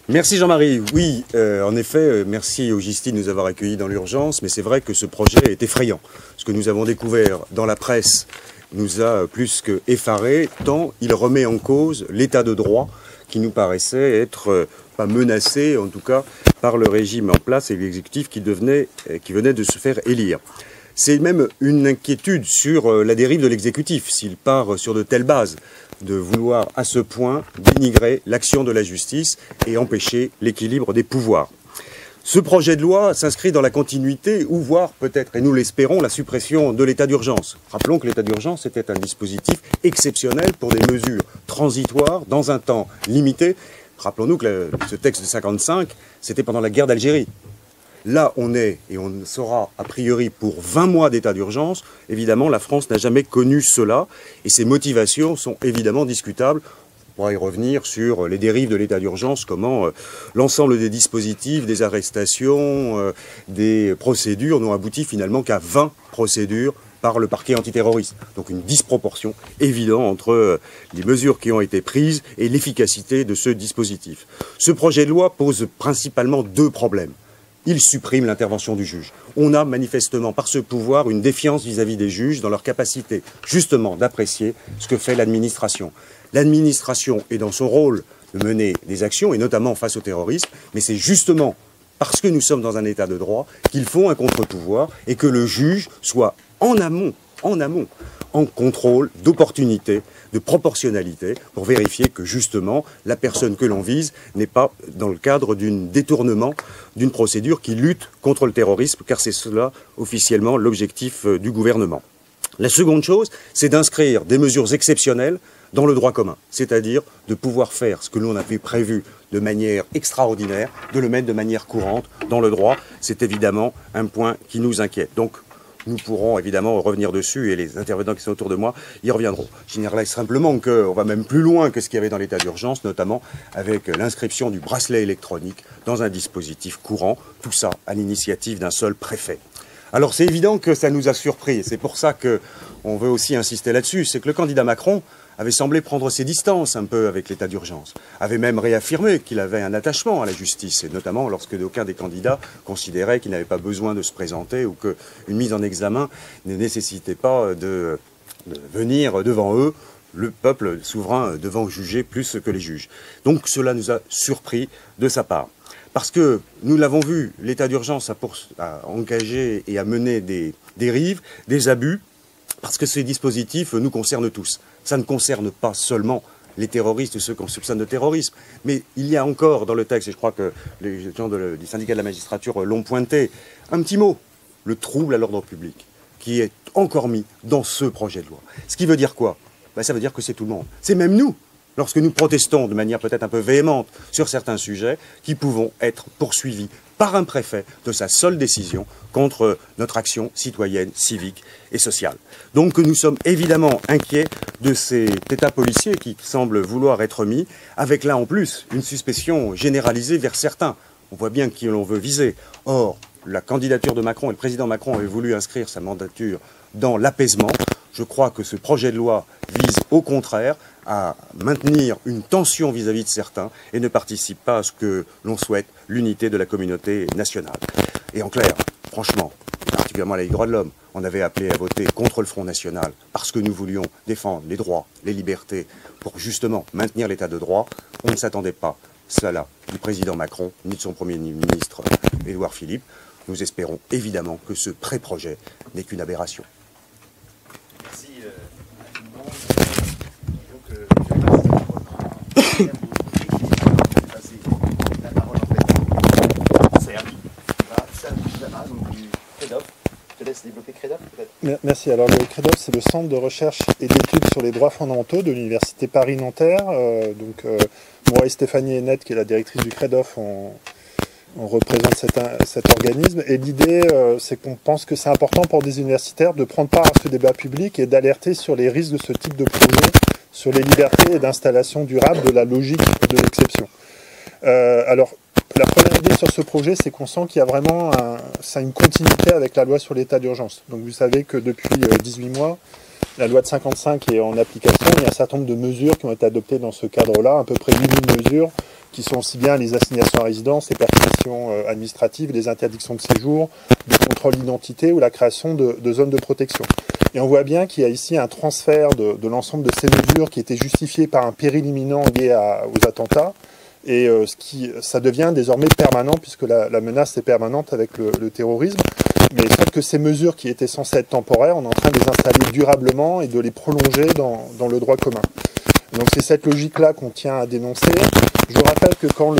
Merci Jean-Marie. Oui, en effet, merci aux Gisti de nous avoir accueillis dans l'urgence, mais c'est vrai que ce projet est effrayant. Ce que nous avons découvert dans la presse nous a plus que effarés, tant il remet en cause l'état de droit qui nous paraissait être pas menacé, en tout cas, par le régime en place et l'exécutif qui venait de se faire élire. C'est même une inquiétude sur la dérive de l'exécutif, s'il part sur de telles bases, de vouloir à ce point dénigrer l'action de la justice et empêcher l'équilibre des pouvoirs. Ce projet de loi s'inscrit dans la continuité, ou voire peut-être, et nous l'espérons, la suppression de l'état d'urgence. Rappelons que l'état d'urgence était un dispositif exceptionnel pour des mesures transitoires dans un temps limité. Rappelons-nous que ce texte de 55, c'était pendant la guerre d'Algérie. Là, on est, et on sera a priori pour 20 mois d'état d'urgence. Évidemment, la France n'a jamais connu cela, et ses motivations sont évidemment discutables. On pourra y revenir sur les dérives de l'état d'urgence, comment l'ensemble des dispositifs, des arrestations, des procédures n'ont abouti finalement qu'à 20 procédures par le parquet antiterroriste. Donc une disproportion évidente entre les mesures qui ont été prises et l'efficacité de ce dispositif. Ce projet de loi pose principalement deux problèmes. Il supprime l'intervention du juge. On a manifestement, par ce pouvoir, une défiance vis-à-vis des juges dans leur capacité, justement, d'apprécier ce que fait l'administration. L'administration est dans son rôle de mener des actions, et notamment face au terrorisme, mais c'est justement parce que nous sommes dans un état de droit qu'il faut un contre-pouvoir et que le juge soit en amont, en contrôle d'opportunité, de proportionnalité, pour vérifier que justement la personne que l'on vise n'est pas dans le cadre d'un détournement d'une procédure qui lutte contre le terrorisme, car c'est cela officiellement l'objectif du gouvernement. La seconde chose, c'est d'inscrire des mesures exceptionnelles dans le droit commun, c'est-à-dire de pouvoir faire ce que l'on avait prévu de manière extraordinaire, de le mettre de manière courante dans le droit. C'est évidemment un point qui nous inquiète. Donc, nous pourrons évidemment revenir dessus et les intervenants qui sont autour de moi y reviendront. Je signalerai simplement qu'on va même plus loin que ce qu'il y avait dans l'état d'urgence, notamment avec l'inscription du bracelet électronique dans un dispositif courant, tout ça à l'initiative d'un seul préfet. Alors c'est évident que ça nous a surpris, c'est pour ça qu'on veut aussi insister là-dessus, c'est que le candidat Macron avait semblé prendre ses distances un peu avec l'état d'urgence, avait même réaffirmé qu'il avait un attachement à la justice, et notamment lorsque aucun des candidats considérait qu'il n'avait pas besoin de se présenter ou qu'une mise en examen ne nécessitait pas de venir devant eux, le peuple souverain devant juger plus que les juges. Donc cela nous a surpris de sa part. Parce que, nous l'avons vu, l'état d'urgence a engagé et a mené des dérives, des abus, parce que ces dispositifs nous concernent tous. Ça ne concerne pas seulement les terroristes ou ceux qu'on soupçonne de terrorisme, mais il y a encore dans le texte, et je crois que les gens du syndicat de la magistrature l'ont pointé, un petit mot, le trouble à l'ordre public, qui est encore mis dans ce projet de loi. Ce qui veut dire quoi? Ça veut dire que c'est tout le monde. C'est même nous, lorsque nous protestons de manière peut-être un peu véhémente sur certains sujets, qui pouvons être poursuivis par un préfet de sa seule décision contre notre action citoyenne, civique et sociale. Donc nous sommes évidemment inquiets de cet état policier qui semble vouloir être mis, avec là en plus une suspicion généralisée vers certains. On voit bien qui l'on veut viser. Or, la candidature de Macron et le président Macron avaient voulu inscrire sa mandature dans l'apaisement. Je crois que ce projet de loi vise au contraire à maintenir une tension vis-à-vis de certains et ne participe pas à ce que l'on souhaite, l'unité de la communauté nationale. Et en clair, franchement, particulièrement à la Ligue des droits de l'homme, on avait appelé à voter contre le Front National parce que nous voulions défendre les droits, les libertés, pour justement maintenir l'état de droit. On ne s'attendait pas cela du président Macron, ni de son Premier ministre Édouard Philippe. Nous espérons évidemment que ce pré-projet n'est qu'une aberration. Merci infiniment. La parole en fait. Du CREDOF. Je te laisse développer CREDOF peut-être. Merci. Alors le CREDOF, c'est le Centre de recherche et d'études sur les droits fondamentaux de l'Université Paris-Nanterre. Moi et Stéphanie Hennette, qui est la directrice du CREDOF, on représente cet organisme. Et l'idée, c'est qu'on pense que c'est important pour des universitaires de prendre part à ce débat public et d'alerter sur les risques de ce type de projet, sur les libertés et d'installation durable de la logique de l'exception. Alors, la première idée sur ce projet, c'est qu'on sent qu'il y a vraiment une continuité avec la loi sur l'état d'urgence. Donc vous savez que depuis 18 mois, la loi de 55 est en application. Il y a un certain nombre de mesures qui ont été adoptées dans ce cadre-là, à peu près 8000 mesures, qui sont aussi bien les assignations à résidence, les perquisitions administratives, les interdictions de séjour, le contrôle d'identité ou la création de zones de protection. Et on voit bien qu'il y a ici un transfert de l'ensemble de ces mesures qui étaient justifiées par un péril imminent lié aux attentats. Et ça devient désormais permanent, puisque la menace est permanente avec le terrorisme. Mais sauf que ces mesures qui étaient censées être temporaires, on est en train de les installer durablement et de les prolonger dans le droit commun. Donc c'est cette logique-là qu'on tient à dénoncer. Je vous rappelle que quand le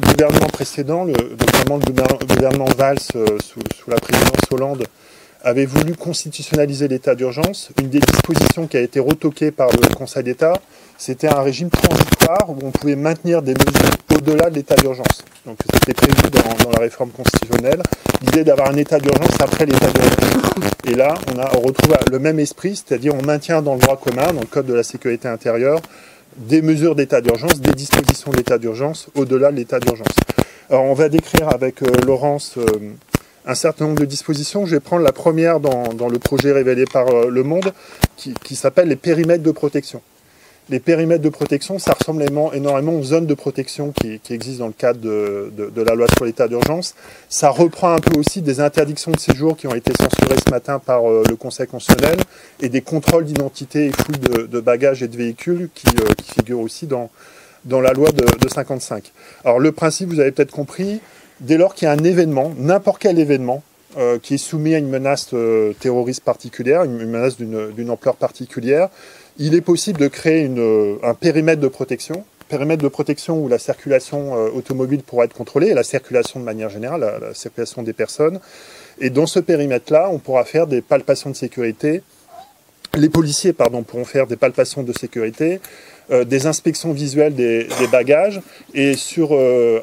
gouvernement précédent, notamment le gouvernement Valls sous la présidence Hollande, avait voulu constitutionnaliser l'état d'urgence, une des dispositions qui a été retoquée par le Conseil d'État, c'était un régime transitoire où on pouvait maintenir des mesures au-delà de l'état d'urgence. Donc c'était prévu dans la réforme constitutionnelle, l'idée d'avoir un état d'urgence après l'état d'urgence. Et là, on retrouve le même esprit, c'est-à-dire on maintient dans le droit commun, dans le Code de la sécurité intérieure, des mesures d'état d'urgence, des dispositions d'état d'urgence au-delà de l'état d'urgence. Alors on va décrire avec Laurence un certain nombre de dispositions. Je vais prendre la première dans le projet révélé par Le Monde, qui s'appelle les périmètres de protection. Les périmètres de protection, ça ressemble énormément aux zones de protection qui existent dans le cadre de la loi sur l'état d'urgence. Ça reprend un peu aussi des interdictions de séjour qui ont été censurées ce matin par le Conseil constitutionnel et des contrôles d'identité et fouilles de bagages et de véhicules qui figurent aussi dans la loi de 55. Alors le principe, vous avez peut-être compris, dès lors qu'il y a un événement, n'importe quel événement, qui est soumis à une menace terroriste particulière, une menace d'une ampleur particulière, il est possible de créer un périmètre de protection où la circulation automobile pourra être contrôlée, et la circulation de manière générale, la circulation des personnes. Et dans ce périmètre-là, on pourra faire des palpations de sécurité. Les policiers, pourront faire des palpations de sécurité, des inspections visuelles des bagages et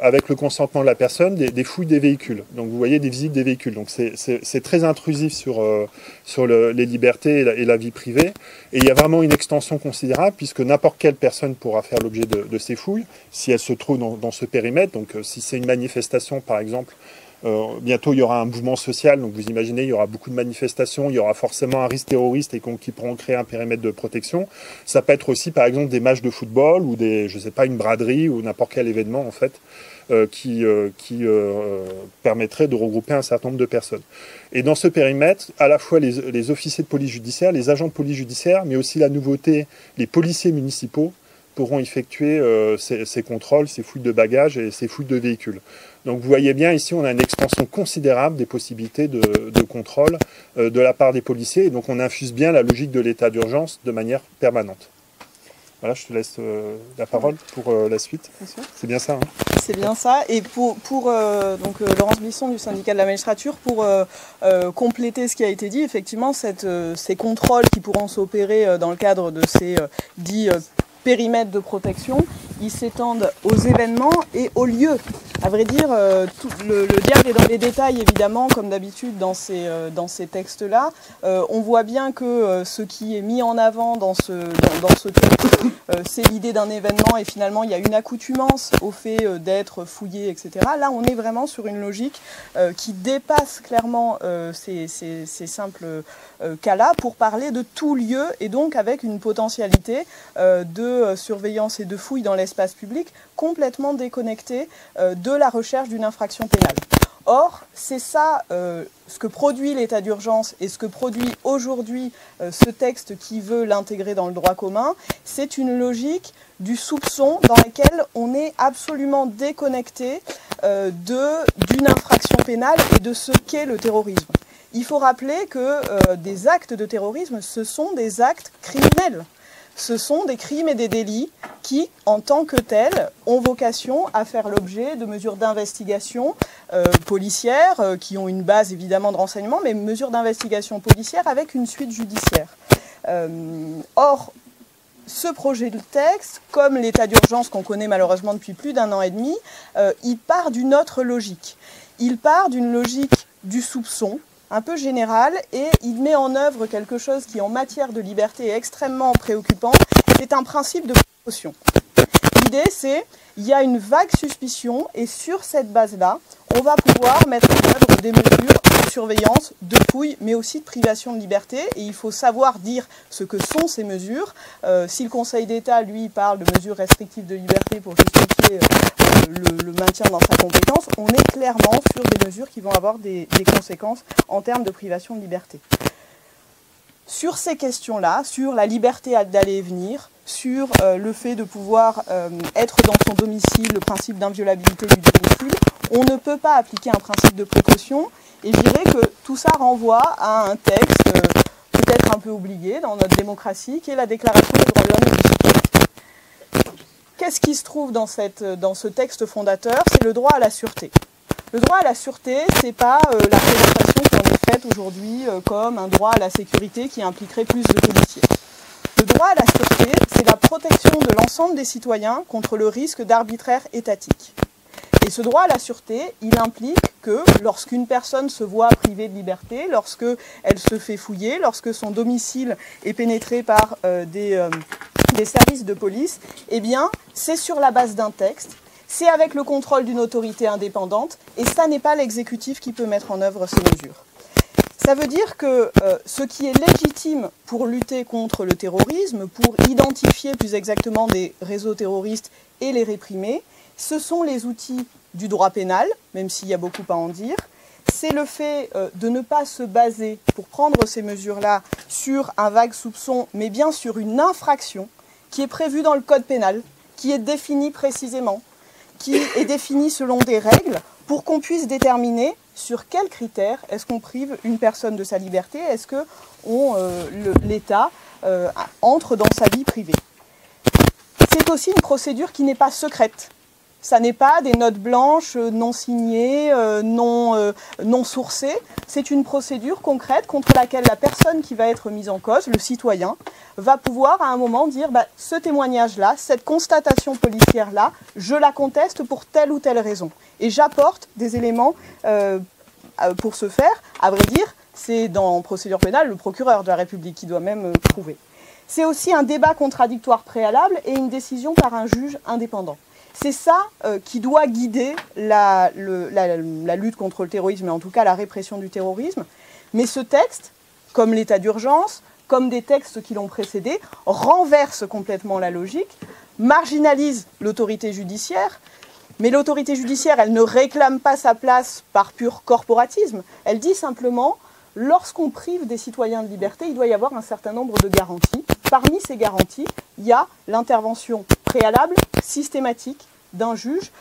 avec le consentement de la personne, des fouilles des véhicules. Donc vous voyez des visites des véhicules. Donc c'est très intrusif sur les libertés et la vie privée. Et il y a vraiment une extension considérable puisque n'importe quelle personne pourra faire l'objet de ces fouilles si elle se trouve dans ce périmètre. Donc si c'est une manifestation par exemple, bientôt il y aura un mouvement social, donc vous imaginez il y aura beaucoup de manifestations, il y aura forcément un risque terroriste et qui pourront créer un périmètre de protection. Ça peut être aussi par exemple des matchs de football ou une braderie ou n'importe quel événement en fait qui permettrait de regrouper un certain nombre de personnes. Et dans ce périmètre, à la fois les officiers de police judiciaire, les agents de police judiciaire, mais aussi la nouveauté, les policiers municipaux pourront effectuer ces contrôles, ces fouilles de bagages et ces fouilles de véhicules. Donc vous voyez bien ici on a une extension considérable des possibilités de contrôle de la part des policiers et donc on infuse bien la logique de l'état d'urgence de manière permanente. Voilà, je te laisse la parole pour la suite. C'est bien ça, hein? C'est bien ça. Et pour Laurence Bisson du syndicat de la magistrature, pour compléter ce qui a été dit, effectivement, ces contrôles qui pourront s'opérer dans le cadre de ces dits périmètres de protection, ils s'étendent aux événements et aux lieux. À vrai dire, le diable est dans les détails, évidemment, comme d'habitude dans ces textes-là. On voit bien que ce qui est mis en avant dans ce texte, c'est l'idée d'un événement et finalement il y a une accoutumance au fait d'être fouillé, etc. Là, on est vraiment sur une logique qui dépasse clairement ces simples cas-là pour parler de tout lieu et donc avec une potentialité de surveillance et de fouille dans l'espace public complètement déconnectée de la recherche d'une infraction pénale. Or, c'est ça ce que produit l'état d'urgence et ce que produit aujourd'hui ce texte qui veut l'intégrer dans le droit commun, c'est une logique du soupçon dans laquelle on est absolument déconnecté d'une infraction pénale et de ce qu'est le terrorisme. Il faut rappeler que des actes de terrorisme, ce sont des actes criminels. Ce sont des crimes et des délits qui, en tant que tels, ont vocation à faire l'objet de mesures d'investigation policière, qui ont une base évidemment de renseignement, mais mesures d'investigation policière avec une suite judiciaire. Or, ce projet de texte, comme l'état d'urgence qu'on connaît malheureusement depuis plus d'1 an et demi, il part d'une autre logique. Il part d'une logique du soupçon, un peu général, et il met en œuvre quelque chose qui, en matière de liberté, est extrêmement préoccupant. C'est un principe de précaution. L'idée, c'est il y a une vague suspicion, et sur cette base-là, on va pouvoir mettre en œuvre des mesures surveillance, de fouilles, mais aussi de privation de liberté. Et il faut savoir dire ce que sont ces mesures. Si le Conseil d'État, lui, parle de mesures restrictives de liberté pour justifier le maintien dans sa compétence, on est clairement sur des mesures qui vont avoir des conséquences en termes de privation de liberté. Sur ces questions-là, sur la liberté d'aller et venir, sur le fait de pouvoir être dans son domicile, le principe d'inviolabilité du domicile, on ne peut pas appliquer un principe de précaution. Et je dirais que tout ça renvoie à un texte peut-être un peu oublié dans notre démocratie, qui est la Déclaration des droits de l'homme et du citoyen. Qu'est-ce qui se trouve dans ce texte fondateur? C'est le droit à la sûreté. Le droit à la sûreté, ce n'est pas la présentation qui en est faite aujourd'hui comme un droit à la sécurité qui impliquerait plus de policiers. Le droit à la sûreté, c'est la protection de l'ensemble des citoyens contre le risque d'arbitraire étatique. Et ce droit à la sûreté, il implique que lorsqu'une personne se voit privée de liberté, lorsqu'elle se fait fouiller, lorsque son domicile est pénétré par des services de police, eh bien, c'est sur la base d'un texte, c'est avec le contrôle d'une autorité indépendante, et ça n'est pas l'exécutif qui peut mettre en œuvre ces mesures. Ça veut dire que ce qui est légitime pour lutter contre le terrorisme, pour identifier plus exactement des réseaux terroristes et les réprimer, ce sont les outils du droit pénal, même s'il y a beaucoup à en dire. C'est le fait de ne pas se baser, pour prendre ces mesures-là, sur un vague soupçon, mais bien sur une infraction qui est prévue dans le code pénal, qui est définie précisément, qui est définie selon des règles, pour qu'on puisse déterminer sur quels critères est-ce qu'on prive une personne de sa liberté, est-ce que l'État entre dans sa vie privée. C'est aussi une procédure qui n'est pas secrète. Ça n'est pas des notes blanches non signées, non sourcées. C'est une procédure concrète contre laquelle la personne qui va être mise en cause, le citoyen, va pouvoir à un moment dire ce témoignage-là, cette constatation policière-là, je la conteste pour telle ou telle raison. Et j'apporte des éléments pour ce faire. À vrai dire, c'est dans procédure pénale le procureur de la République qui doit même prouver. C'est aussi un débat contradictoire préalable et une décision par un juge indépendant. C'est ça qui doit guider la lutte contre le terrorisme, et en tout cas la répression du terrorisme. Mais ce texte, comme l'état d'urgence, comme des textes qui l'ont précédé, renverse complètement la logique, marginalise l'autorité judiciaire. Mais l'autorité judiciaire, elle ne réclame pas sa place par pur corporatisme. Elle dit simplement, lorsqu'on prive des citoyens de liberté, il doit y avoir un certain nombre de garanties. Parmi ces garanties, il y a l'intervention préalable, systématique, d'un juge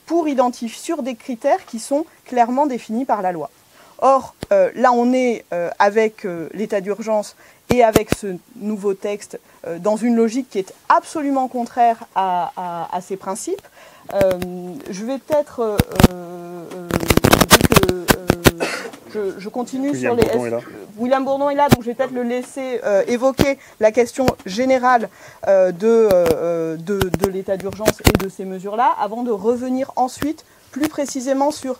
pour identifier sur des critères qui sont clairement définis par la loi. Or, là, on est avec l'état d'urgence et avec ce nouveau texte dans une logique qui est absolument contraire à ces principes. Je vais peut-être... je continue sur les... William Bourdon est là, donc je vais peut-être le laisser évoquer la question générale de l'état d'urgence et de ces mesures-là, avant de revenir ensuite plus précisément sur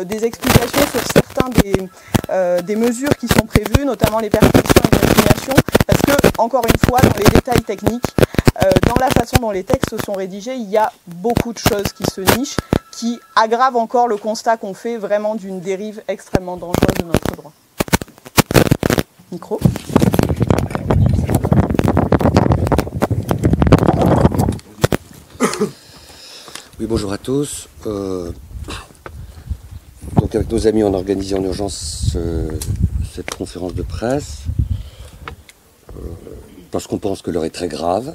des explications sur certains des mesures qui sont prévues, notamment les perquisitions et les incriminations, parce que, encore une fois, dans les détails techniques, dans la façon dont les textes sont rédigés, il y a beaucoup de choses qui se nichent, qui aggravent encore le constat qu'on fait vraiment d'une dérive extrêmement dangereuse de notre droit. Micro. Oui, bonjour à tous. Donc avec nos amis, on a organisé en urgence cette conférence de presse parce qu'on pense que l'heure est très grave.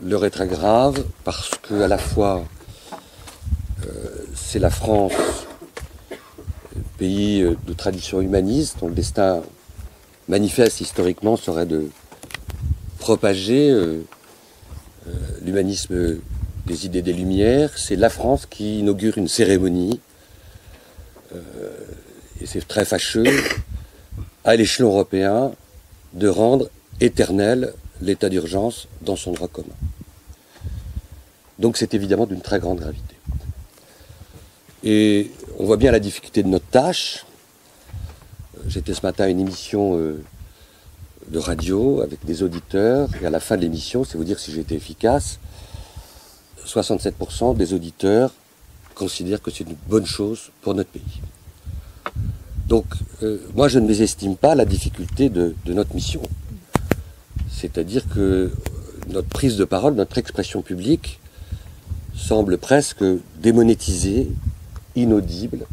L'heure est très grave parce que à la fois c'est la France, pays de tradition humaniste, dont le destin manifeste historiquement serait de propager l'humanisme des idées des Lumières. C'est la France qui inaugure une cérémonie, et c'est très fâcheux, à l'échelon européen, de rendre éternel l'état d'urgence dans son droit commun. Donc c'est évidemment d'une très grande gravité. Et on voit bien la difficulté de notre tâche. J'étais ce matin à une émission de radio avec des auditeurs, et à la fin de l'émission, c'est vous dire si j'ai été efficace, 67% des auditeurs considère que c'est une bonne chose pour notre pays. Donc, moi, je ne mésestime pas la difficulté de notre mission. C'est-à-dire que notre prise de parole, notre expression publique semble presque démonétisée, inaudible,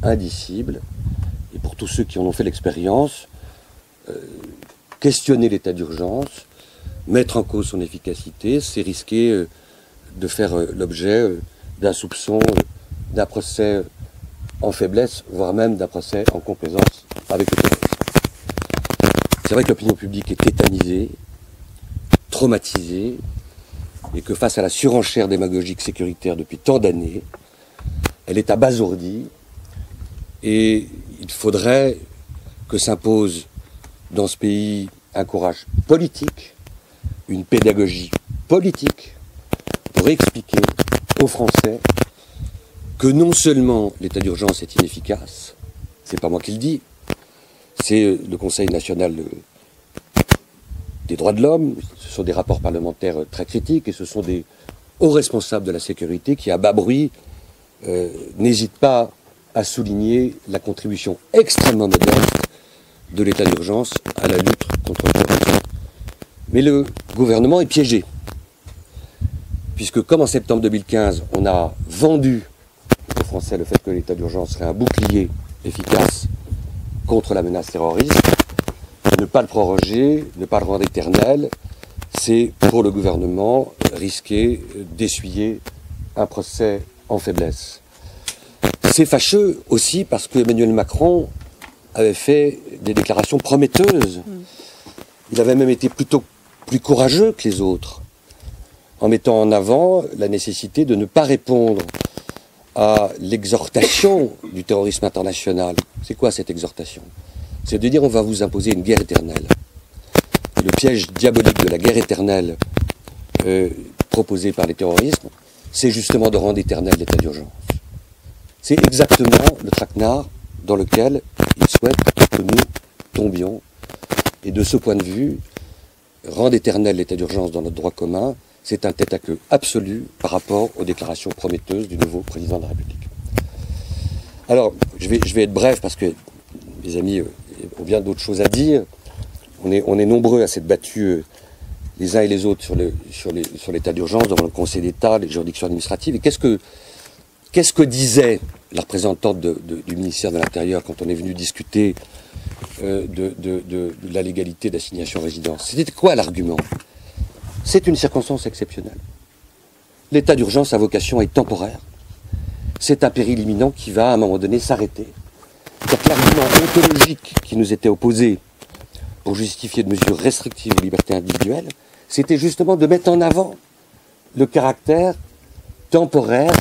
indicible. Et pour tous ceux qui en ont fait l'expérience, questionner l'état d'urgence, mettre en cause son efficacité, c'est risquer de faire l'objet d'un soupçon, d'un procès en faiblesse, voire même d'un procès en complaisance avec le terrorisme. C'est vrai que l'opinion publique est tétanisée, traumatisée, et que face à la surenchère démagogique sécuritaire depuis tant d'années, elle est abasourdie, et il faudrait que s'impose dans ce pays un courage politique, une pédagogie politique, pour expliquer aux Français que non seulement l'état d'urgence est inefficace, c'est pas moi qui le dis, c'est le Conseil national des droits de l'homme, ce sont des rapports parlementaires très critiques, et ce sont des hauts responsables de la sécurité qui, à bas bruit, n'hésitent pas à souligner la contribution extrêmement modeste de l'état d'urgence à la lutte contre le terrorisme. Mais le gouvernement est piégé, puisque comme en septembre 2015, on a vendu aux Français le fait que l'état d'urgence serait un bouclier efficace contre la menace terroriste, ne pas le proroger, ne pas le rendre éternel, c'est pour le gouvernement risquer d'essuyer un procès en faiblesse. C'est fâcheux aussi parce que Emmanuel Macron avait fait des déclarations prometteuses. Il avait même été plutôt plus courageux que les autres, en mettant en avant la nécessité de ne pas répondre à l'exhortation du terrorisme international. C'est quoi cette exhortation? C'est de dire on va vous imposer une guerre éternelle. Et le piège diabolique de la guerre éternelle proposée par les terrorismes, c'est justement de rendre éternel l'état d'urgence. C'est exactement le traquenard dans lequel ils souhaitent que nous tombions. Et de ce point de vue, rendre éternel l'état d'urgence dans notre droit commun, c'est un tête-à-queue absolu par rapport aux déclarations prometteuses du nouveau président de la République. Alors, je vais être bref parce que mes amis ont bien d'autres choses à dire. On est nombreux à s'être battus les uns et les autres sur l'état d'urgence devant le Conseil d'État, les juridictions administratives. Et qu'est-ce que disait la représentante du ministère de l'Intérieur quand on est venu discuter de la légalité d'assignation à résidence? C'était quoi l'argument? C'est une circonstance exceptionnelle. L'état d'urgence à vocation est temporaire. C'est un péril imminent qui va à un moment donné s'arrêter. L'argument ontologique qui nous était opposé pour justifier de mesures restrictives de liberté individuelle, c'était justement de mettre en avant le caractère temporaire,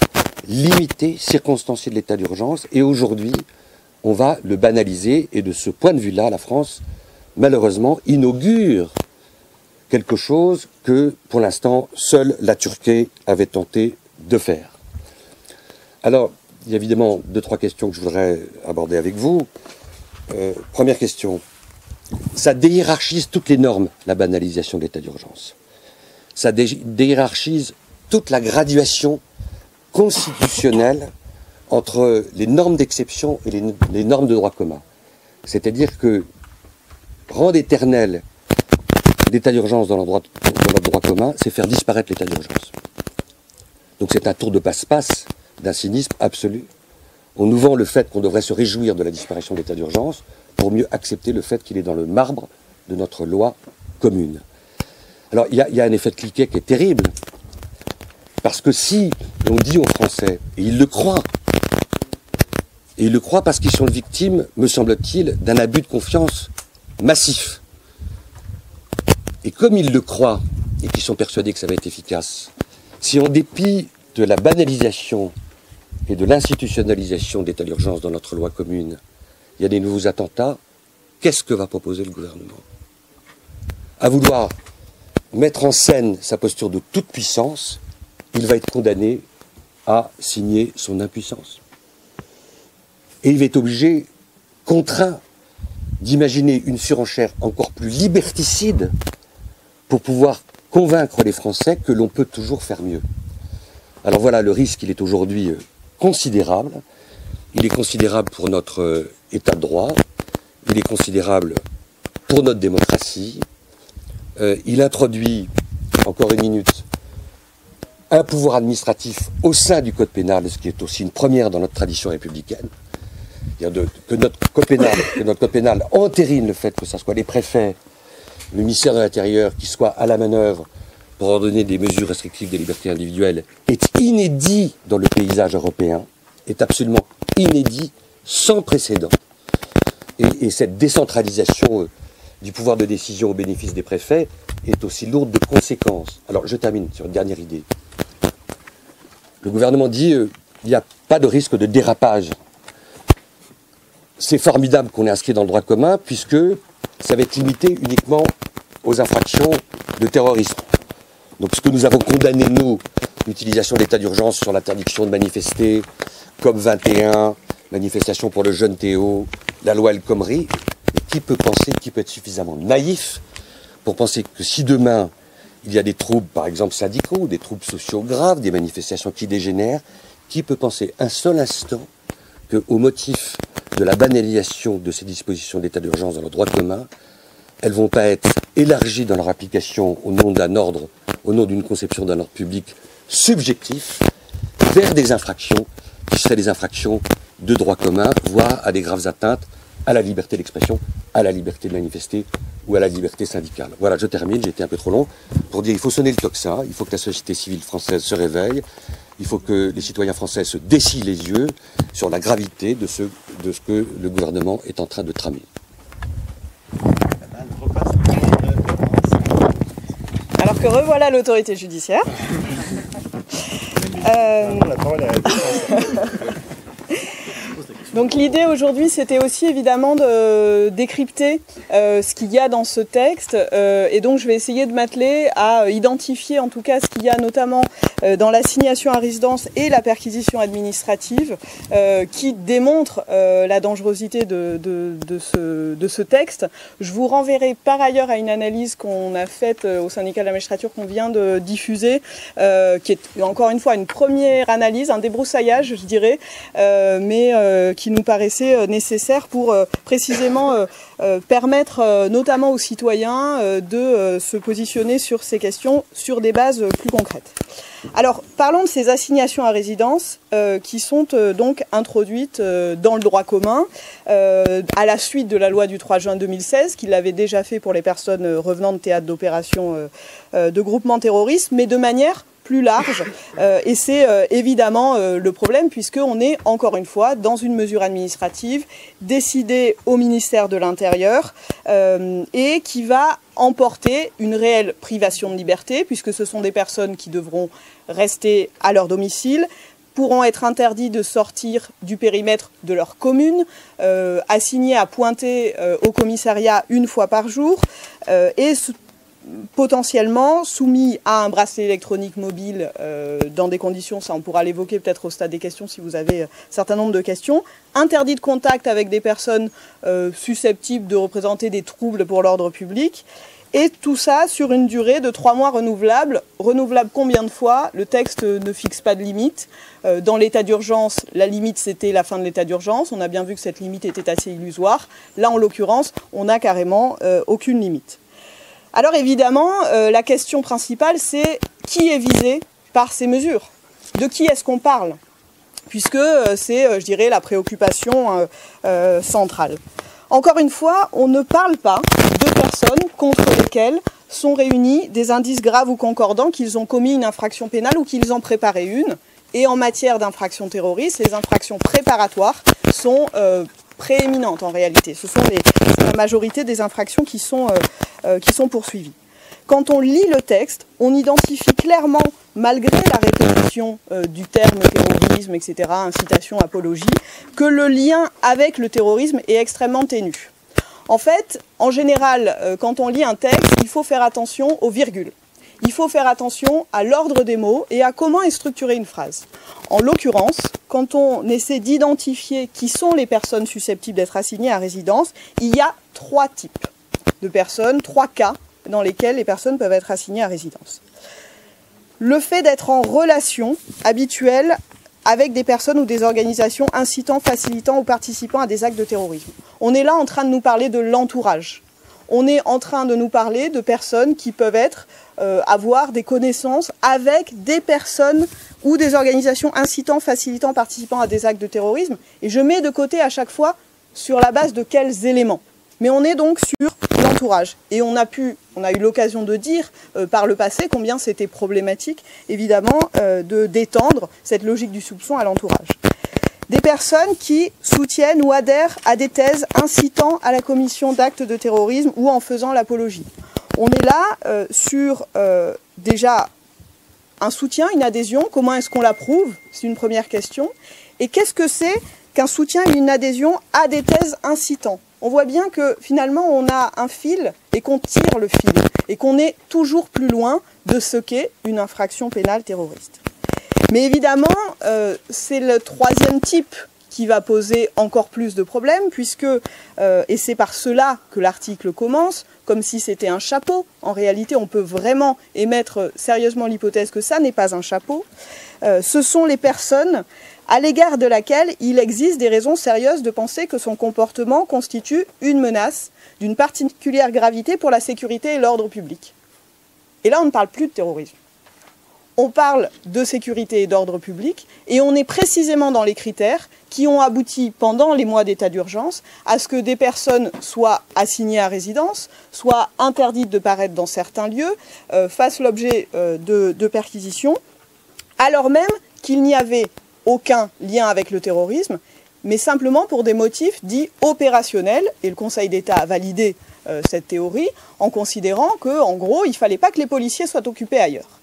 limité, circonstancié de l'état d'urgence. Et aujourd'hui, on va le banaliser. Et de ce point de vue-là, la France, malheureusement, inaugure quelque chose que, pour l'instant, seule la Turquie avait tenté de faire. Alors, il y a évidemment 2-3 questions que je voudrais aborder avec vous. Première question. Ça déhiérarchise toutes les normes, la banalisation de l'état d'urgence. Ça déhiérarchise toute la graduation constitutionnelle entre les normes d'exception et les normes de droit commun. C'est-à-dire que rendre éternel l'état d'urgence dans notre droit commun, c'est faire disparaître l'état d'urgence. Donc c'est un tour de passe-passe d'un cynisme absolu. On nous vend le fait qu'on devrait se réjouir de la disparition de l'état d'urgence pour mieux accepter le fait qu'il est dans le marbre de notre loi commune. Alors il y a un effet de cliquet qui est terrible, parce que si on dit aux Français, et ils le croient parce qu'ils sont victimes, me semble-t-il, d'un abus de confiance massif. Et comme ils le croient, et qu'ils sont persuadés que ça va être efficace, si en dépit de la banalisation et de l'institutionnalisation de l'état d'urgence dans notre loi commune, il y a des nouveaux attentats, qu'est-ce que va proposer le gouvernement? À vouloir mettre en scène sa posture de toute puissance, il va être condamné à signer son impuissance. Et il va être obligé, contraint, d'imaginer une surenchère encore plus liberticide pour pouvoir convaincre les Français que l'on peut toujours faire mieux. Alors voilà, le risque, il est aujourd'hui considérable. Il est considérable pour notre état de droit, il est considérable pour notre démocratie. Il introduit, encore une minute, un pouvoir administratif au sein du code pénal, ce qui est aussi une première dans notre tradition républicaine. Que notre code pénal entérine le fait que ce soit les préfets, le ministère de l'Intérieur qui soit à la manœuvre pour ordonner des mesures restrictives des libertés individuelles est inédit dans le paysage européen, est absolument inédit, sans précédent. Et cette décentralisation du pouvoir de décision au bénéfice des préfets est aussi lourde de conséquences. Alors je termine sur une dernière idée. Le gouvernement dit il n'y a pas de risque de dérapage. C'est formidable qu'on ait inscrit dans le droit commun puisque ça va être limité uniquement aux infractions de terrorisme. Donc ce que nous avons condamné, nous, l'utilisation de l'état d'urgence sur l'interdiction de manifester, COP21, manifestation pour le jeune Théo, la loi El Khomri, qui peut penser, qui peut être suffisamment naïf pour penser que si demain il y a des troubles, par exemple syndicaux, des troubles sociaux graves, des manifestations qui dégénèrent, qui peut penser un seul instant qu'au motif de la banalisation de ces dispositions d'état d'urgence dans le droit commun, elles ne vont pas être élargies dans leur application au nom d'un ordre, au nom d'une conception d'un ordre public subjectif, vers des infractions qui seraient des infractions de droit commun, voire à des graves atteintes à la liberté d'expression, à la liberté de manifester ou à la liberté syndicale. Voilà, je termine, j'ai été un peu trop long, pour dire qu'il faut sonner le tocsin, il faut que la société civile française se réveille, il faut que les citoyens français se dessillent les yeux sur la gravité de ce que le gouvernement est en train de tramer. Alors que revoilà l'autorité judiciaire. La parole est à la Donc l'idée aujourd'hui, c'était aussi évidemment de décrypter ce qu'il y a dans ce texte, et donc je vais essayer de m'atteler à identifier en tout cas ce qu'il y a notamment dans l'assignation à résidence et la perquisition administrative qui démontrent la dangerosité de ce texte. Je vous renverrai par ailleurs à une analyse qu'on a faite au syndicat de la magistrature qu'on vient de diffuser, qui est encore une fois une première analyse, un débroussaillage je dirais, mais qui nous paraissait nécessaire pour précisément permettre notamment aux citoyens de se positionner sur ces questions sur des bases plus concrètes. Alors, parlons de ces assignations à résidence qui sont donc introduites dans le droit commun à la suite de la loi du 3 juin 2016, qui l'avait déjà fait pour les personnes revenant de théâtres d'opérations de groupements terroristes, mais de manière plus large, et c'est évidemment le problème puisqu'on est encore une fois dans une mesure administrative décidée au ministère de l'Intérieur et qui va emporter une réelle privation de liberté puisque ce sont des personnes qui devront rester à leur domicile, pourront être interdits de sortir du périmètre de leur commune, assignés à pointer au commissariat une fois par jour et potentiellement soumis à un bracelet électronique mobile dans des conditions, ça on pourra l'évoquer peut-être au stade des questions si vous avez un certain nombre de questions, interdit de contact avec des personnes susceptibles de représenter des troubles pour l'ordre public, et tout ça sur une durée de 3 mois renouvelable. Renouvelable combien de fois? Le texte ne fixe pas de limite. Dans l'état d'urgence, la limite c'était la fin de l'état d'urgence. On a bien vu que cette limite était assez illusoire. Là en l'occurrence, on n'a carrément aucune limite. Alors évidemment, la question principale, c'est qui est visé par ces mesures? De qui est-ce qu'on parle? Puisque c'est, je dirais, la préoccupation centrale. Encore une fois, on ne parle pas de personnes contre lesquelles sont réunis des indices graves ou concordants qu'ils ont commis une infraction pénale ou qu'ils en préparaient une. Et en matière d'infractions terroristes, les infractions préparatoires sont prééminentes en réalité. Ce sont la majorité des infractions qui sont poursuivies. Quand on lit le texte, on identifie clairement, malgré la répétition du terme terrorisme, etc., incitation, apologie, que le lien avec le terrorisme est extrêmement ténu. En fait, en général, quand on lit un texte, il faut faire attention aux virgules. Il faut faire attention à l'ordre des mots et à comment est structurée une phrase. En l'occurrence, quand on essaie d'identifier qui sont les personnes susceptibles d'être assignées à résidence, il y a 3 types de personnes, 3 cas dans lesquels les personnes peuvent être assignées à résidence. Le fait d'être en relation habituelle avec des personnes ou des organisations incitant, facilitant ou participant à des actes de terrorisme. On est là en train de nous parler de l'entourage. On est en train de nous parler de personnes qui peuvent avoir des connaissances avec des personnes ou des organisations incitant, facilitant, participant à des actes de terrorisme. Et je mets de côté à chaque fois sur la base de quels éléments. Mais on est donc sur l'entourage. Et on a eu l'occasion de dire par le passé combien c'était problématique, évidemment, d'étendre cette logique du soupçon à l'entourage. Des personnes qui soutiennent ou adhèrent à des thèses incitant à la commission d'actes de terrorisme ou en faisant l'apologie. On est là sur déjà un soutien, une adhésion. Comment est-ce qu'on la prouve? C'est une première question. Et qu'est-ce que c'est qu'un soutien et une adhésion à des thèses incitant? On voit bien que finalement on a un fil et qu'on tire le fil et qu'on est toujours plus loin de ce qu'est une infraction pénale terroriste. Mais évidemment, c'est le troisième type qui va poser encore plus de problèmes puisque, et c'est par cela que l'article commence, comme si c'était un chapeau. En réalité, on peut vraiment émettre sérieusement l'hypothèse que ça n'est pas un chapeau. Ce sont les personnes à l'égard de laquelle il existe des raisons sérieuses de penser que son comportement constitue une menace d'une particulière gravité pour la sécurité et l'ordre public. Et là, on ne parle plus de terrorisme. On parle de sécurité et d'ordre public, et on est précisément dans les critères qui ont abouti pendant les mois d'état d'urgence à ce que des personnes soient assignées à résidence, soient interdites de paraître dans certains lieux, fassent l'objet de perquisitions, alors même qu'il n'y avait aucun lien avec le terrorisme, mais simplement pour des motifs dits opérationnels. Et le Conseil d'État a validé cette théorie en considérant qu'en gros, il ne fallait pas que les policiers soient occupés ailleurs.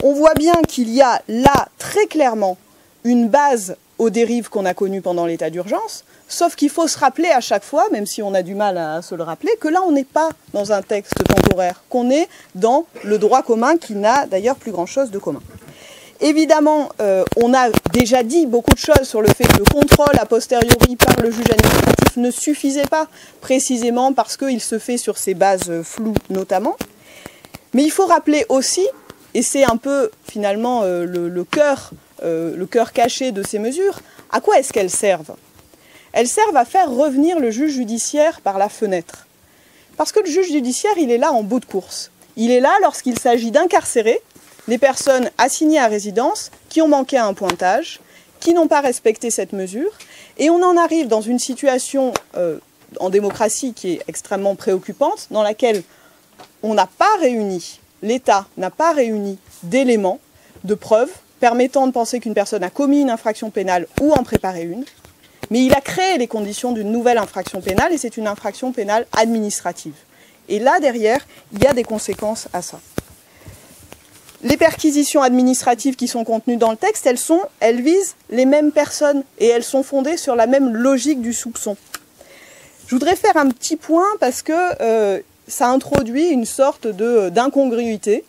On voit bien qu'il y a là très clairement une base aux dérives qu'on a connues pendant l'état d'urgence, sauf qu'il faut se rappeler à chaque fois, même si on a du mal à se le rappeler, que là on n'est pas dans un texte temporaire, qu'on est dans le droit commun qui n'a d'ailleurs plus grand-chose de commun. Évidemment, on a déjà dit beaucoup de choses sur le fait que le contrôle a posteriori par le juge administratif ne suffisait pas, précisément parce qu'il se fait sur ces bases floues notamment. Mais il faut rappeler aussi, et c'est un peu finalement le cœur caché de ces mesures, à quoi est-ce qu'elles servent? Elles servent à faire revenir le juge judiciaire par la fenêtre. Parce que le juge judiciaire, il est là en bout de course. Il est là lorsqu'il s'agit d'incarcérer des personnes assignées à résidence qui ont manqué à un pointage, qui n'ont pas respecté cette mesure, et on en arrive dans une situation en démocratie qui est extrêmement préoccupante, dans laquelle on n'a pas réuni, l'État n'a pas réuni d'éléments, de preuves, permettant de penser qu'une personne a commis une infraction pénale ou en préparé une, mais il a créé les conditions d'une nouvelle infraction pénale, et c'est une infraction pénale administrative. Et là, derrière, il y a des conséquences à ça. Les perquisitions administratives qui sont contenues dans le texte, elles visent les mêmes personnes et elles sont fondées sur la même logique du soupçon. Je voudrais faire un petit point parce que ça introduit une sorte d'incongruité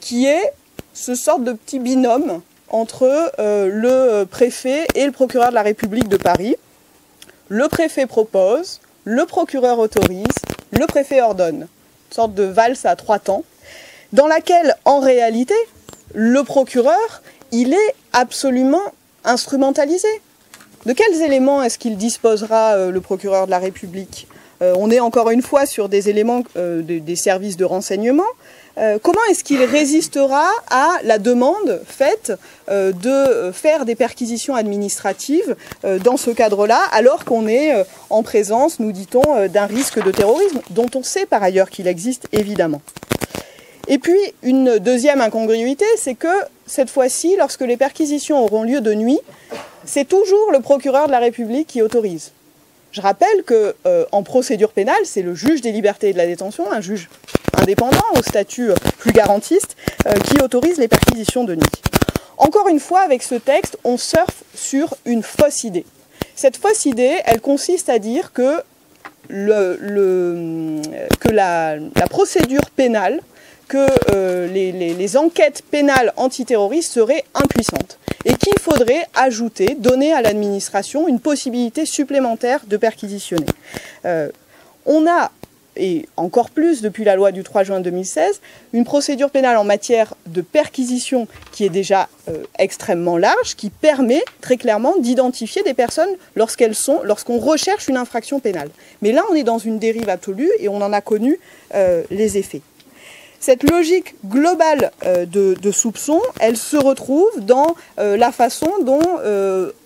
qui est ce sorte de petit binôme entre le préfet et le procureur de la République de Paris. Le préfet propose, le procureur autorise, le préfet ordonne. Une sorte de valse à 3 temps. Dans laquelle, en réalité, le procureur, il est absolument instrumentalisé. De quels éléments est-ce qu'il disposera, le procureur de la République? On est encore une fois sur des éléments des services de renseignement. Comment est-ce qu'il résistera à la demande faite de faire des perquisitions administratives dans ce cadre-là, alors qu'on est en présence, nous dit-on, d'un risque de terrorisme, dont on sait par ailleurs qu'il existe évidemment. Et puis, une deuxième incongruité, c'est que cette fois-ci, lorsque les perquisitions auront lieu de nuit, c'est toujours le procureur de la République qui autorise. Je rappelle qu'en procédure pénale, c'est le juge des libertés et de la détention, un juge indépendant au statut plus garantiste, qui autorise les perquisitions de nuit. Encore une fois, avec ce texte, on surfe sur une fausse idée. Cette fausse idée, elle consiste à dire que, la procédure pénale, que les enquêtes pénales antiterroristes seraient impuissantes et qu'il faudrait ajouter, donner à l'administration une possibilité supplémentaire de perquisitionner. On a et encore plus depuis la loi du 3 juin 2016, une procédure pénale en matière de perquisition qui est déjà extrêmement large, qui permet très clairement d'identifier des personnes lorsqu'on recherche une infraction pénale. Mais là, on est dans une dérive absolue et on en a connu les effets. Cette logique globale de soupçon, elle se retrouve dans la façon dont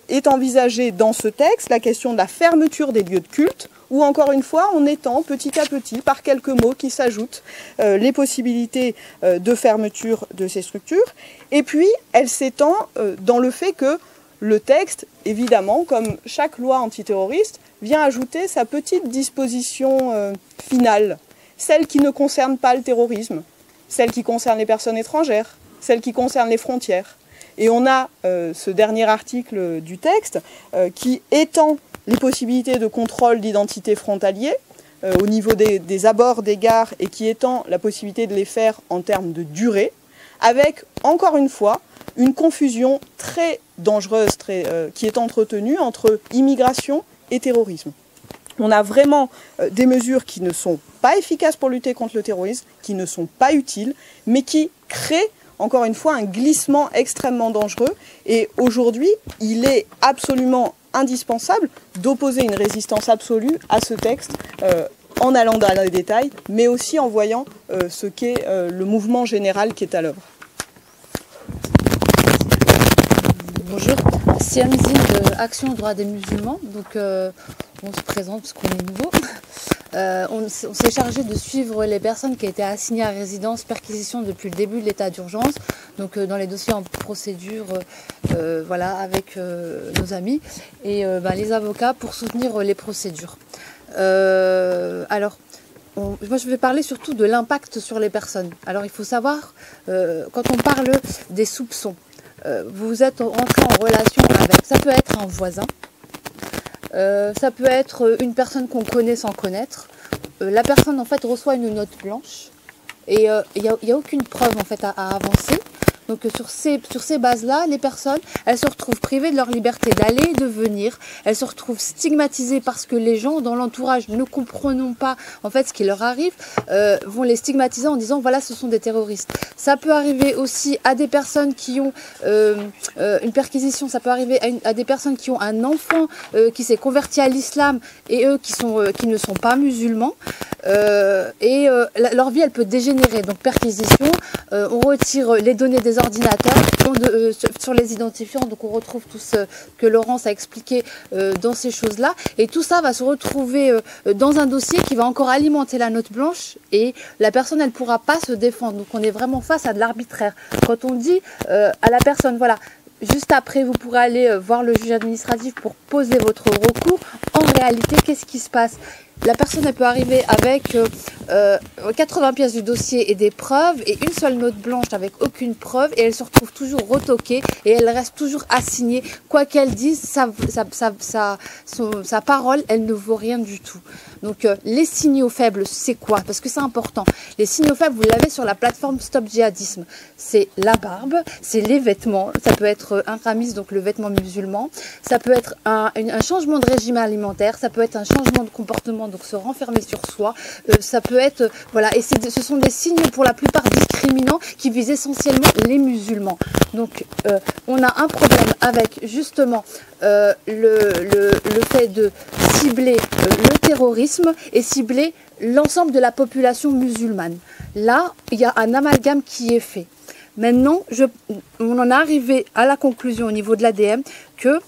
est envisagée dans ce texte la question de la fermeture des lieux de culte, où encore une fois, on étend petit à petit, par quelques mots qui s'ajoutent, les possibilités de fermeture de ces structures. Et puis, elle s'étend dans le fait que le texte, évidemment, comme chaque loi antiterroriste, vient ajouter sa petite disposition finale, celle qui ne concerne pas le terrorisme, celle qui concerne les personnes étrangères, celle qui concerne les frontières. Et on a ce dernier article du texte qui étend les possibilités de contrôle d'identité frontalier au niveau des abords des gares et qui étend la possibilité de les faire en termes de durée, avec, encore une fois, une confusion très dangereuse qui est entretenue entre immigration et terrorisme. On a vraiment des mesures qui ne sont pas efficaces pour lutter contre le terrorisme, qui ne sont pas utiles, mais qui créent, encore une fois, un glissement extrêmement dangereux. Et aujourd'hui, il est absolument indispensable d'opposer une résistance absolue à ce texte en allant dans les détails, mais aussi en voyant ce qu'est le mouvement général qui est à l'œuvre. Bonjour, Siam Zine de Action aux droits des musulmans. Donc, on se présente parce qu'on est nouveau. On s'est chargé de suivre les personnes qui étaient assignées à résidence perquisition depuis le début de l'état d'urgence, donc dans les dossiers en procédure, voilà, avec nos amis et les avocats pour soutenir les procédures. Alors, moi je vais parler surtout de l'impact sur les personnes. Alors il faut savoir, quand on parle des soupçons, vous êtes entré en relation avec, ça peut être un voisin, ça peut être une personne qu'on connaît sans connaître. La personne en fait reçoit une note blanche et il n'y a aucune preuve en fait à avancer. Donc sur ces bases-là, les personnes, elles se retrouvent privées de leur liberté d'aller et de venir. Elles se retrouvent stigmatisées parce que les gens dans l'entourage, ne comprenant pas en fait ce qui leur arrive, vont les stigmatiser en disant voilà, ce sont des terroristes. Ça peut arriver aussi à des personnes qui ont une perquisition, ça peut arriver à des personnes qui ont un enfant qui s'est converti à l'islam et eux qui ne sont pas musulmans. Leur vie elle peut dégénérer. Donc perquisition, on retire les données des ordinateurs sur les identifiants, donc on retrouve tout ce que Laurence a expliqué dans ces choses-là, et tout ça va se retrouver dans un dossier qui va encore alimenter la note blanche, et la personne elle pourra pas se défendre. Donc on est vraiment face à de l'arbitraire. Quand on dit à la personne voilà, juste après vous pourrez aller voir le juge administratif pour poser votre recours, en réalité qu'est-ce qui se passe? La personne elle peut arriver avec 80 pièces du dossier et des preuves et une seule note blanche avec aucune preuve, et elle se retrouve toujours retoquée et elle reste toujours assignée. Quoi qu'elle dise, sa parole, elle ne vaut rien du tout. Donc les signaux faibles, c'est quoi? Parce que c'est important. Les signaux faibles, vous l'avez sur la plateforme Stop Djihadisme. C'est la barbe, c'est les vêtements, ça peut être un ramis, donc le vêtement musulman, ça peut être un changement de régime alimentaire, ça peut être un changement de comportement, donc se renfermer sur soi, ça peut être, voilà, et ce sont des signes pour la plupart discriminants qui visent essentiellement les musulmans. Donc on a un problème avec justement le fait de cibler le terrorisme et cibler l'ensemble de la population musulmane. Là, il y a un amalgame qui est fait. Maintenant, on en est arrivé à la conclusion au niveau de l'ADM que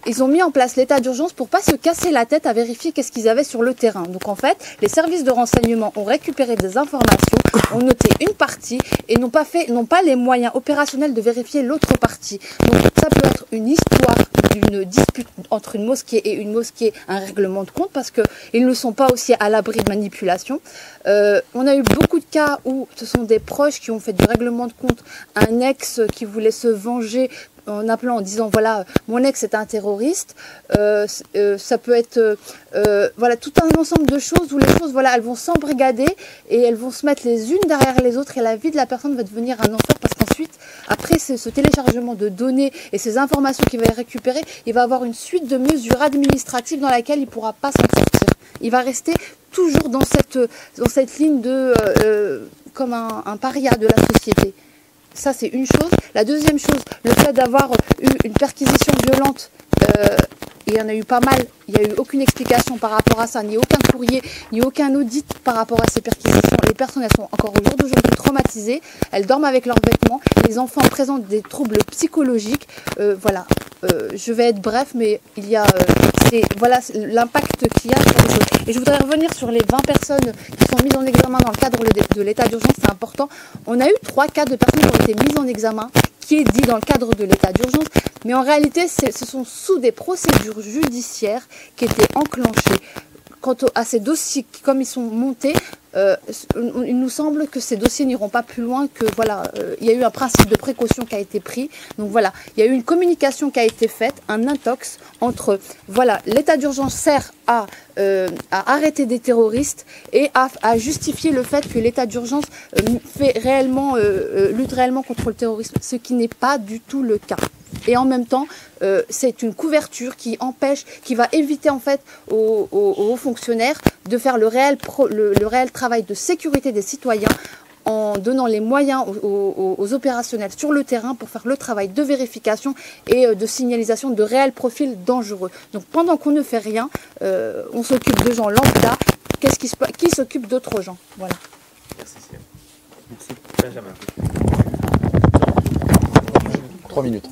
ils ont mis en place l'état d'urgence pour pas se casser la tête à vérifier qu'est-ce qu'ils avaient sur le terrain. Donc en fait, les services de renseignement ont récupéré des informations, ont noté une partie et n'ont pas les moyens opérationnels de vérifier l'autre partie. Donc ça peut être une histoire d'une dispute entre une mosquée et une mosquée, un règlement de compte, parce qu'ils ne sont pas aussi à l'abri de manipulation. On a eu beaucoup de cas où ce sont des proches qui ont fait du règlement de compte, un ex qui voulait se venger en appelant, en disant voilà, mon ex est un terroriste. Ça peut être voilà, tout un ensemble de choses où les choses, voilà, elles vont s'embrigader et elles vont se mettre les unes derrière les autres, et la vie de la personne va devenir un enfer, parce qu'ensuite, après ce téléchargement de données et ces informations qu'il va récupérer, il va avoir une suite de mesures administratives dans laquelle il ne pourra pas s'en sortir. Il va rester toujours dans cette ligne de comme un paria de la société. Ça, c'est une chose. La deuxième chose, le fait d'avoir eu une perquisition violente, il y en a eu pas mal, il n'y a eu aucune explication par rapport à ça, ni aucun courrier, ni aucun audit par rapport à ces perquisitions. Les personnes, elles sont encore au jour d'aujourd'hui traumatisées, elles dorment avec leurs vêtements, les enfants présentent des troubles psychologiques. Voilà, je vais être bref, mais il y a voilà l'impact qu'il y a sur les choses. Et je voudrais revenir sur les 20 personnes qui sont mises en examen dans le cadre de l'état d'urgence, c'est important. On a eu 3 cas de personnes qui ont été mises en examen, qui est dit dans le cadre de l'état d'urgence, mais en réalité, ce sont sous des procédures judiciaires qui étaient enclenchées. Quant à ces dossiers, comme ils sont montés, il nous semble que ces dossiers n'iront pas plus loin que, voilà, il y a eu un principe de précaution qui a été pris. Donc voilà, il y a eu une communication qui a été faite, un intox entre, voilà, l'état d'urgence sert à arrêter des terroristes et à justifier le fait que l'état d'urgence lutte réellement contre le terrorisme, ce qui n'est pas du tout le cas. Et en même temps, c'est une couverture qui va éviter en fait aux fonctionnaires de faire le réel travail de sécurité des citoyens en donnant les moyens aux opérationnels sur le terrain pour faire le travail de vérification et de signalisation de réels profils dangereux. Donc pendant qu'on ne fait rien, on s'occupe de gens lambda, qui s'occupe d'autres gens. Voilà. Merci Cyril. Merci. Benjamin. 3 minutes.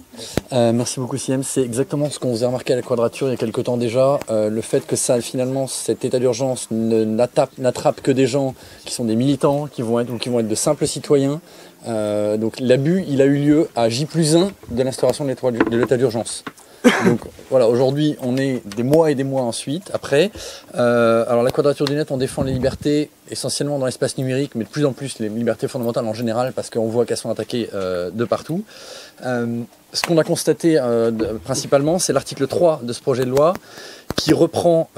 Merci beaucoup Siem. C'est exactement ce qu'on faisait remarquer à la Quadrature il y a quelques temps déjà. Le fait que ça, finalement, cet état d'urgence n'attrape que des gens qui sont des militants, qui vont être de simples citoyens. Donc l'abus, il a eu lieu à J+1 de l'instauration de l'état d'urgence. Donc voilà, aujourd'hui, on est des mois et des mois ensuite, après. Alors la Quadrature du Net, on défend les libertés essentiellement dans l'espace numérique, mais de plus en plus les libertés fondamentales en général, parce qu'on voit qu'elles sont attaquées de partout. Ce qu'on a constaté principalement, c'est l'article 3 de ce projet de loi qui reprend,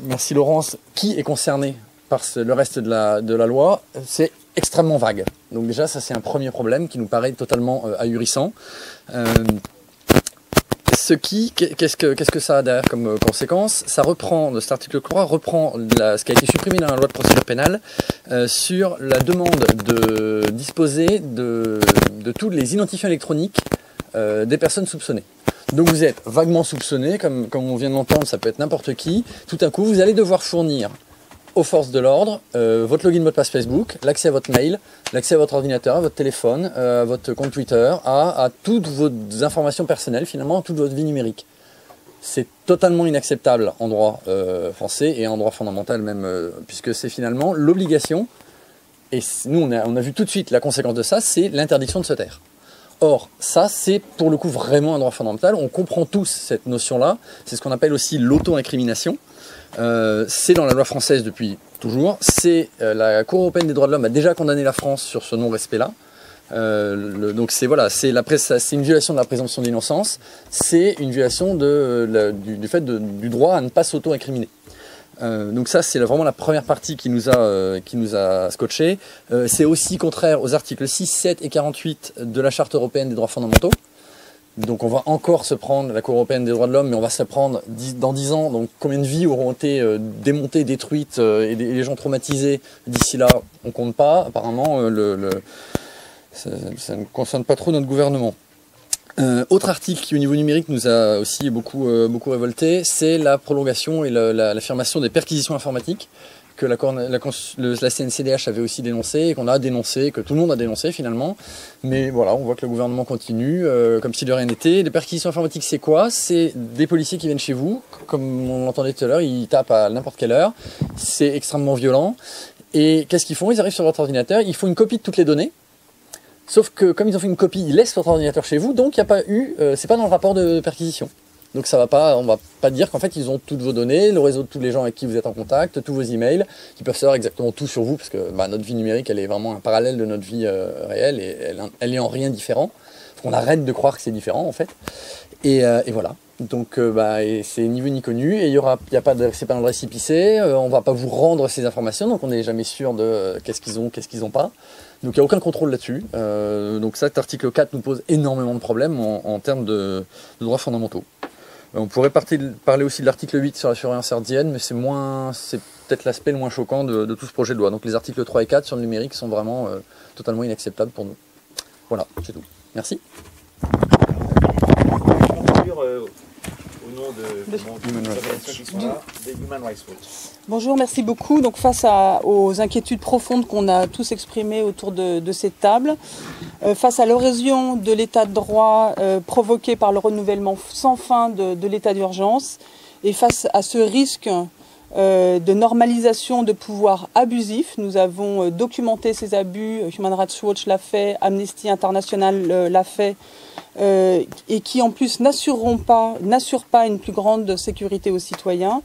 merci Laurence, qui est concerné par le reste de la loi. C'est extrêmement vague. Donc déjà, ça c'est un premier problème qui nous paraît totalement ahurissant. Qu'est-ce que ça a derrière comme conséquence? Ça reprend, cet article 3 reprend ce qui a été supprimé dans la loi de procédure pénale sur la demande de disposer de tous les identifiants électroniques des personnes soupçonnées. Donc vous êtes vaguement soupçonné, comme on vient de l'entendre, ça peut être n'importe qui. Tout à coup, vous allez devoir fournir aux forces de l'ordre votre login mot de passe Facebook, l'accès à votre mail, l'accès à votre ordinateur, à votre téléphone, à votre compte Twitter, à toutes vos informations personnelles, finalement, à toute votre vie numérique. C'est totalement inacceptable en droit français et en droit fondamental même, puisque c'est finalement l'obligation, et nous on a vu tout de suite la conséquence de ça, c'est l'interdiction de se taire. Or, ça, c'est pour le coup vraiment un droit fondamental. On comprend tous cette notion-là. C'est ce qu'on appelle aussi l'auto-incrimination. C'est dans la loi française depuis toujours. La Cour européenne des droits de l'homme a déjà condamné la France sur ce non-respect-là. Donc c'est une violation de la présomption d'innocence. C'est une violation du droit à ne pas s'auto-incriminer. Donc ça c'est vraiment la première partie qui nous a scotché. C'est aussi contraire aux articles 6, 7 et 48 de la Charte européenne des droits fondamentaux. Donc on va encore se prendre la Cour européenne des droits de l'homme, mais on va se prendre dans 10 ans. Donc combien de vies auront été démontées, détruites et les gens traumatisés d'ici là, on compte pas. Apparemment ça ne concerne pas trop notre gouvernement. Autre article qui au niveau numérique nous a aussi beaucoup révolté, c'est la prolongation et l'affirmation des perquisitions informatiques que la CNCDH avait aussi dénoncé et qu'on a dénoncé, que tout le monde a dénoncé finalement. Mais voilà, on voit que le gouvernement continue comme si de rien n'était. Les perquisitions informatiques, c'est quoi? C'est des policiers qui viennent chez vous, comme on l'entendait tout à l'heure, ils tapent à n'importe quelle heure. C'est extrêmement violent. Et qu'est-ce qu'ils font? Ils arrivent sur votre ordinateur, ils font une copie de toutes les données. Sauf que comme ils ont fait une copie, ils laissent votre ordinateur chez vous, donc il n'y a pas eu, c'est pas dans le rapport de perquisition. Donc ça va pas, on va pas dire qu'en fait ils ont toutes vos données, le réseau de tous les gens avec qui vous êtes en contact, tous vos emails, qui peuvent savoir exactement tout sur vous, parce que notre vie numérique elle est vraiment un parallèle de notre vie réelle et elle est en rien différent. On arrête de croire que c'est différent en fait. Et voilà. Donc c'est ni vu ni connu et c'est pas dans le récépissé, on va pas vous rendre ces informations, donc on n'est jamais sûr de qu'est-ce qu'ils ont pas. Donc il n'y a aucun contrôle là-dessus. Donc cet article 4 nous pose énormément de problèmes en termes de droits fondamentaux. On pourrait parler aussi de l'article 8 sur la surveillance hertzienne, mais c'est peut-être l'aspect le moins choquant de tout ce projet de loi. Donc les articles 3 et 4 sur le numérique sont vraiment totalement inacceptables pour nous. Voilà, c'est tout. Merci. Au nom de l'organisation qui sont là, des Human Rights Watch. Bonjour, merci beaucoup. Donc face aux inquiétudes profondes qu'on a tous exprimées autour de cette table, face à l'érosion de l'état de droit provoqué par le renouvellement sans fin de l'état d'urgence, et face à ce risque de normalisation de pouvoirs abusifs, nous avons documenté ces abus, Human Rights Watch l'a fait, Amnesty International l'a fait, et qui en plus n'assurent pas une plus grande sécurité aux citoyens.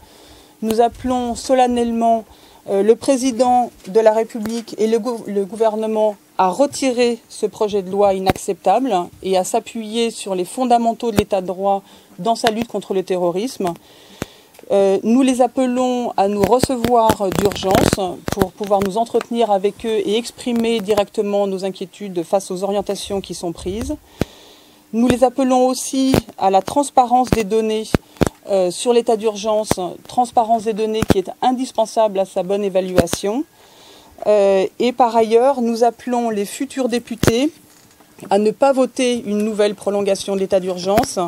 Nous appelons solennellement le président de la République et le gouvernement à retirer ce projet de loi inacceptable et à s'appuyer sur les fondamentaux de l'état de droit dans sa lutte contre le terrorisme. Nous les appelons à nous recevoir d'urgence pour pouvoir nous entretenir avec eux et exprimer directement nos inquiétudes face aux orientations qui sont prises. Nous les appelons aussi à la transparence des données sur l'état d'urgence, transparence des données qui est indispensable à sa bonne évaluation. Et par ailleurs, nous appelons les futurs députés à ne pas voter une nouvelle prolongation de l'état d'urgence.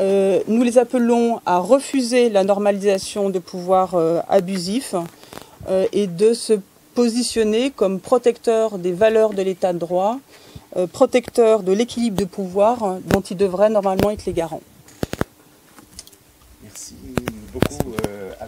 Nous les appelons à refuser la normalisation de pouvoirs abusifs et de se positionner comme protecteurs des valeurs de l'état de droit, protecteurs de l'équilibre de pouvoir dont ils devraient normalement être les garants. Merci beaucoup à vous.